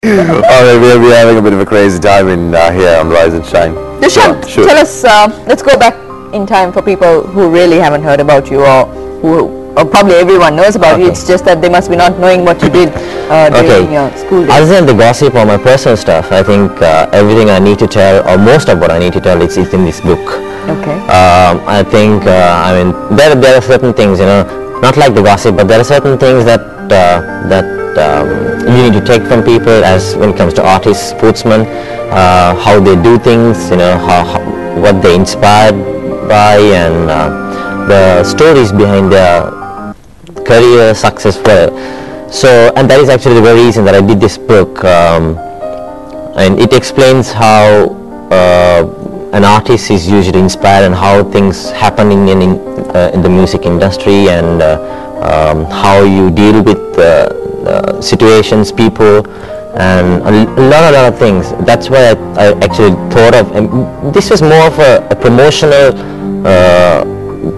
Alright, we'll be having a bit of a crazy time in here on Rise and Shine. Dushyanth, Sure. tell us, let's go back in time for people who really haven't heard about you, or probably everyone knows about you, it's just that they must be not knowing what you did during your school days. Other than the gossip or my personal stuff, I think everything I need to tell, or most of what I need to tell, is in this book. Okay. I think, I mean, there are certain things, you know, not like the gossip, but there are certain things that you need to take from people, as when it comes to artists, sportsmen, how they do things, you know, what they inspired by, and the stories behind their career success. So, and that is actually the very reason that I did this book, and it explains how an artist is usually inspired and how things happen in the music industry, and how you deal with situations, people, and a lot of things. That's why I actually thought of, and this was more of a promotional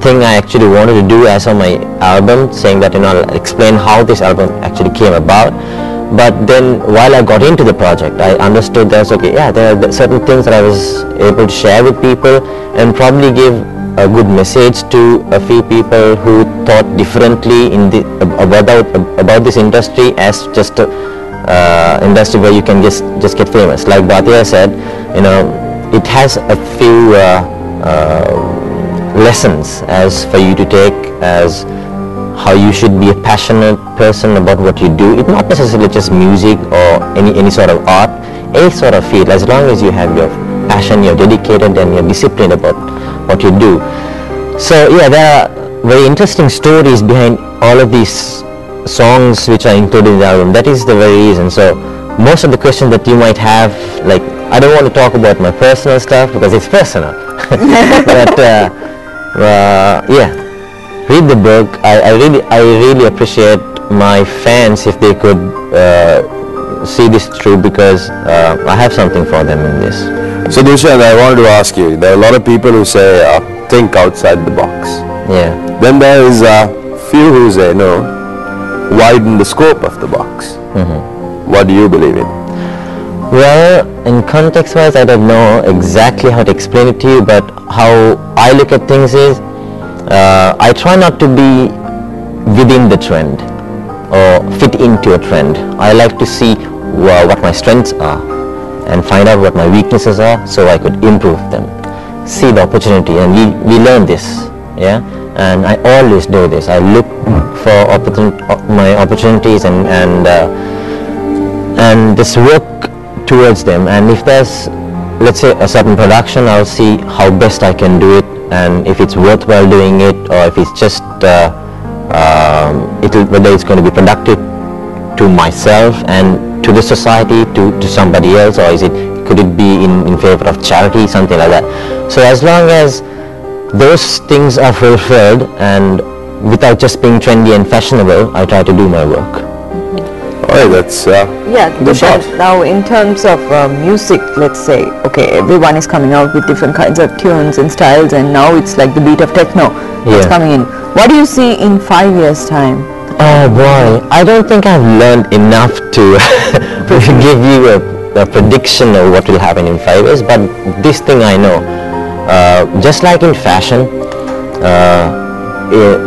thing I actually wanted to do as on my album, saying that, you know, I'll explain how this album actually came about. But then while I got into the project, I understood that, okay, yeah, there are certain things that I was able to share with people and probably give a good message to a few people who thought differently about this industry as just a industry where you can just get famous. Like Bhatia said, you know, it has a few lessons as for you to take, as how you should be a passionate person about what you do. It's not necessarily just music or any sort of art, any sort of field. As long as you have your passion, you're dedicated, and you're disciplined about what you do. So yeah, there are very interesting stories behind all of these songs which are included in the album. That is the very reason. So most of the questions that you might have, like, I don't want to talk about my personal stuff because it's personal. But yeah, read the book. I really appreciate my fans if they could see this through, because I have something for them in this. So Dushyanth, I wanted to ask you, there are a lot of people who say think outside the box. Yeah. Then there is a few who say no, widen the scope of the box. What do you believe in? Well, in context wise, I don't know exactly how to explain it to you, but how I look at things is, I try not to be within the trend or fit into a trend. I like to see what my strengths are and find out what my weaknesses are, so I could improve them. See the opportunity, and we learn this, yeah. And I always do this. I look for my opportunities and just work towards them. And if there's, let's say, a certain production, I'll see how best I can do it, and if it's worthwhile doing it, or if it's just whether it's going to be productive to myself and to the society, to somebody else, or could it be in favor of charity, something like that. So as long as those things are fulfilled, and without just being trendy and fashionable, I try to do my work. Alright, that's yeah, Dushyanth, now in terms of music, let's say, okay, everyone is coming out with different kinds of tunes and styles, and now it's like the beat of techno that's coming in. What do you see in 5 years' time? Oh boy, I don't think I've learned enough to give you a prediction of what will happen in 5 years, but this thing I know, just like in fashion,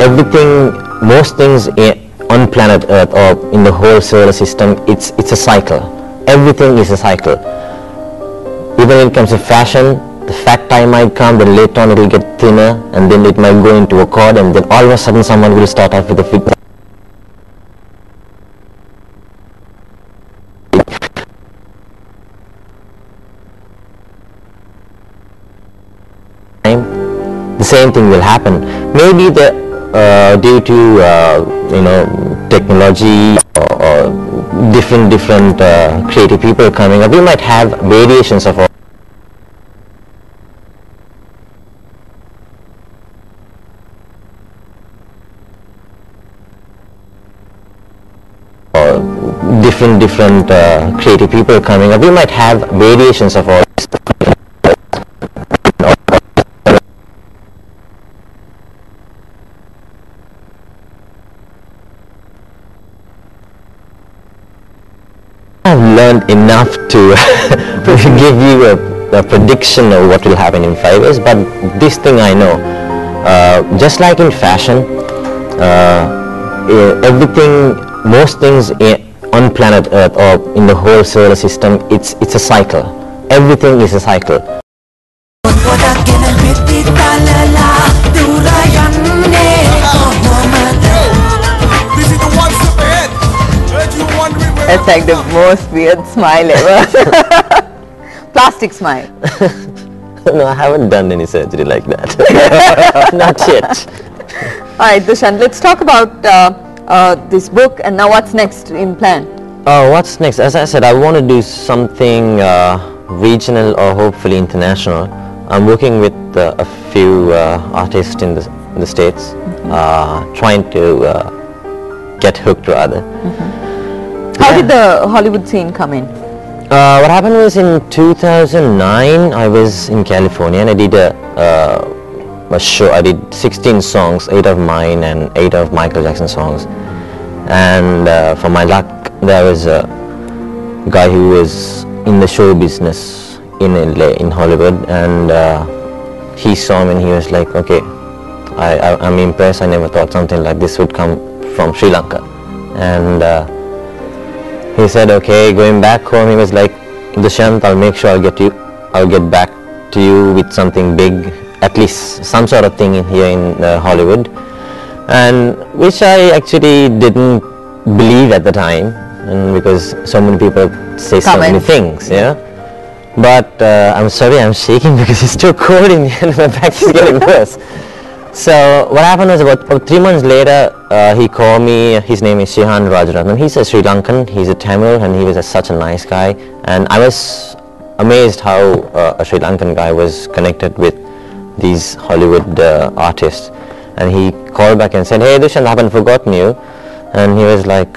everything, most things on planet Earth or in the whole solar system, it's a cycle. Everything is a cycle. Even when it comes to fashion, the fat time might come, then later on it will get thinner, and then it might go into a cord, and then all of a sudden someone will start off with a fit. The same thing will happen. Maybe due to you know, technology or different creative people coming up, we might have variations of different creative people coming up. We might have variations of all. I've learned learned enough to give you a prediction of what will happen in 5 years, but this thing I know. Just like in fashion, everything, most things on planet Earth or in the whole solar system, it's a cycle. Everything is a cycle. It's like the most weird smile ever. Plastic smile. No, I haven't done any surgery like that. Not yet. Alright, Dushyanth, let's talk about this book, and now what's next in plan? What's next? As I said, I want to do something regional or hopefully international. I'm working with a few artists in the States, trying to get hooked rather. How did the Hollywood scene come in? What happened was in 2009, I was in California and I did a show. I did 16 songs, 8 of mine and 8 of Michael Jackson songs. And for my luck, there was a guy who was in the show business in LA, in Hollywood, and he saw me and he was like, okay, I'm impressed. I never thought something like this would come from Sri Lanka. And he said, okay, going back home, he was like, Dushyanth, I'll make sure I'll get back to you with something big, at least some sort of thing here in Hollywood, and which I actually didn't believe at the time, and because so many people say so many things, yeah. But I'm sorry, I'm shaking because it's too cold in here and my back is getting worse. So what happened was about 3 months later, he called me. His name is Dushyanth. He's a Sri Lankan, he's a Tamil, and he was such a nice guy. And I was amazed how a Sri Lankan guy was connected with these Hollywood artists. And he called back and said, hey Dushyanth, I haven't forgotten you. And he was like,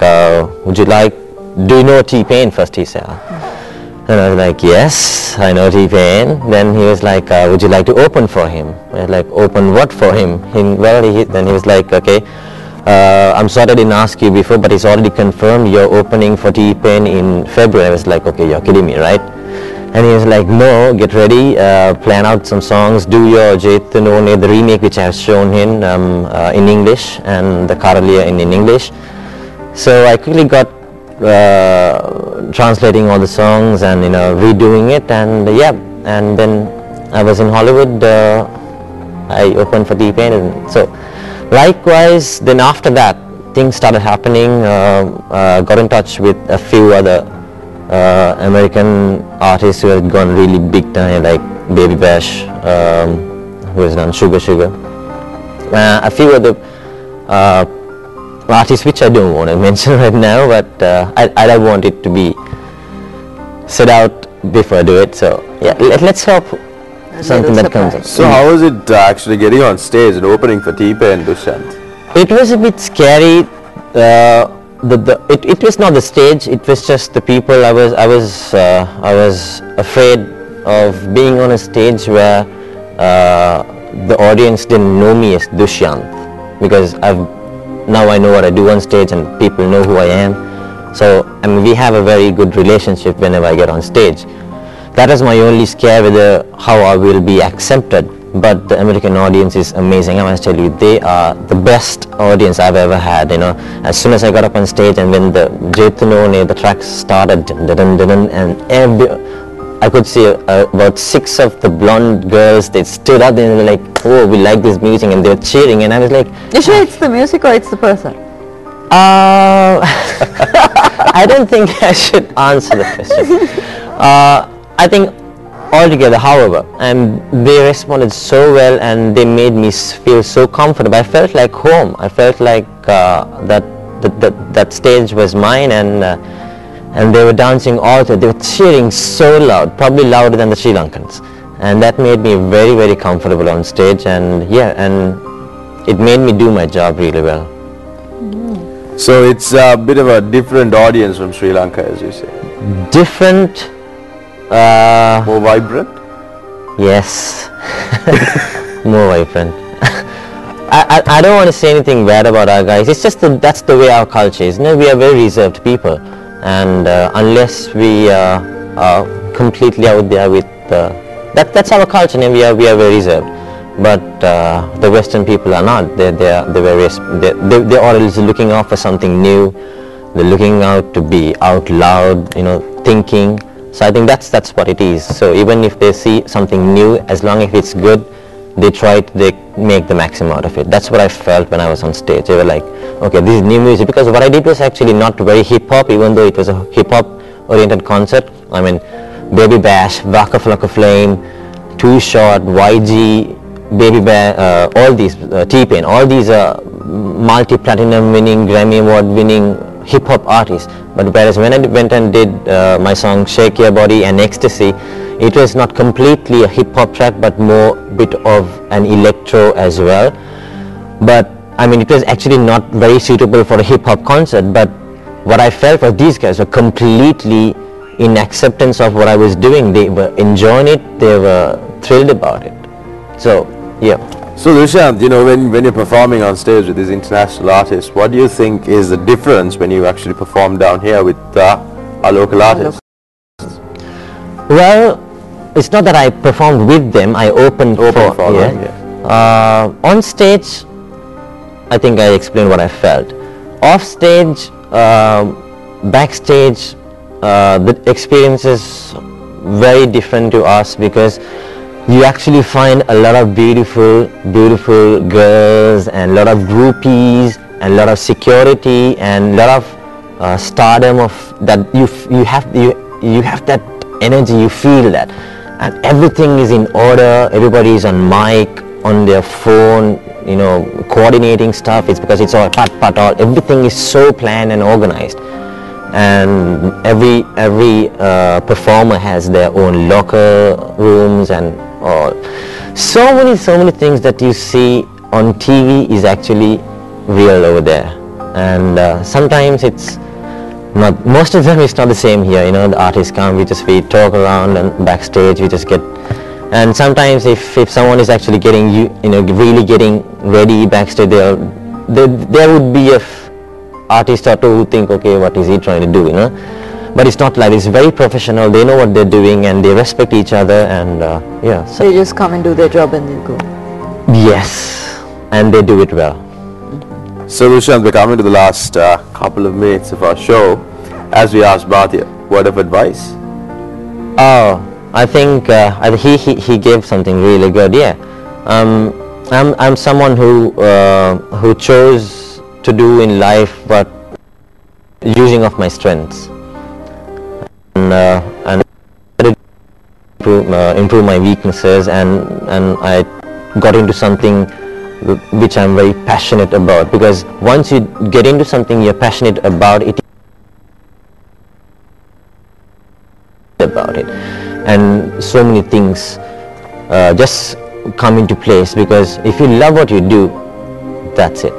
would you like, do you know T-Pain first, he said. And I was like, yes, I know T-Pain. Then he was like, would you like to open for him? I was like, open what for him? Then he was like, okay, I'm sorry I didn't ask you before, but it's already confirmed you're opening for T-Pain in February. I was like, okay, you're kidding me, right? And he was like, no, get ready, plan out some songs, do your Jaitanone, the remake which I have shown him in English, and the Karalia in English. So I quickly got translating all the songs and redoing it, and and then I was in Hollywood. I opened for T-Pain, and so likewise then after that things started happening. Got in touch with a few other American artists who had gone really big time, like Baby Bash, who has done Sugar Sugar, a few other artists which I don't want to mention right now, but I don't want it to be said out before I do it. So yeah, let's hope something that comes up. So how was it actually getting on stage and opening for T-Pain and Dushyanth? It was a bit scary. It was not the stage, it was just the people. I was afraid of being on a stage where the audience didn't know me as Dushyanth, because now I know what I do on stage and people know who I am. So we have a very good relationship whenever I get on stage. That is my only scare, whether how I will be accepted. But the American audience is amazing. I must tell you, they are the best audience I've ever had. As soon as I got up on stage and when the Jaitanone, the track started, and I could see about 6 of the blonde girls, they stood up and they were like, oh, we like this music, and they were cheering, and I was like, you sure it's the music or it's the person? I don't think I should answer the question. I think altogether, however, and they responded so well and they made me feel so comfortable. I felt like home. I felt like that stage was mine, and they were dancing all through. They were cheering so loud, probably louder than the Sri Lankans, and that made me very, very comfortable on stage. And yeah, and it made me do my job really well. So it's a bit of a different audience from Sri Lanka, as you say. Different. More vibrant? Yes. More vibrant. I don't want to say anything bad about our guys. It's just that's the way our culture is. We are very reserved people, and unless we are completely out there with that's our culture, and we are very reserved. But the Western people are not. They're always looking out for something new. They're looking out to be out loud, thinking. So I think that's what it is. So even if they see something new, as long as it's good, they make the maximum out of it. That's what I felt when I was on stage. They were like, okay, this is new music, because what I did was actually not very hip hop, even though it was a hip hop oriented concert. I mean, Baby Bash, Waka Flocka Flame, Too Short, YG, Baby Bash, all these, T-Pain, all these multi-platinum winning, Grammy Award winning hip hop artists. But whereas when I went and did my song Shake Your Body and Ecstasy, it was not completely a hip hop track, but more bit of an electro as well. But I mean, it was actually not very suitable for a hip hop concert. But what I felt was these guys were completely in acceptance of what I was doing. They were enjoying it. They were thrilled about it. So yeah. So Dushyanth, when you're performing on stage with these international artists, what do you think is the difference when you actually perform down here with our local artists? Well, it's not that I performed with them. I opened for them. Yeah. On stage, I think I explained what I felt. Off stage, backstage, the experience is very different to us, because you actually find a lot of beautiful girls, and a lot of groupies, and a lot of security, and a lot of stardom of that. You have that energy. You feel that, and everything is in order. Everybody is on mic, on their phone, coordinating stuff. It's because it's all all. Everything is so planned and organized. And every performer has their own locker rooms and all. So many things that you see on TV is actually real over there. And sometimes it's not. Most of them it's not the same here. The artists come, we talk around, and backstage we just get. And sometimes if someone is actually getting really getting ready backstage, there would be a artist or two who think, okay, what is he trying to do, But it's not like it's very professional. They know what they're doing, and they respect each other, and yeah. So they just come and do their job and they go. Yes, and they do it well. So Dushyanth, we're coming to the last couple of minutes of our show. As we asked Bhatia, word of advice? Oh, I think he gave something really good. Yeah, I'm someone who chose to do in life, but using of my strengths, and improve my weaknesses, and I got into something which I'm very passionate about, because once you get into something you're passionate about it, and so many things just come into place, because if you love what you do, that's it.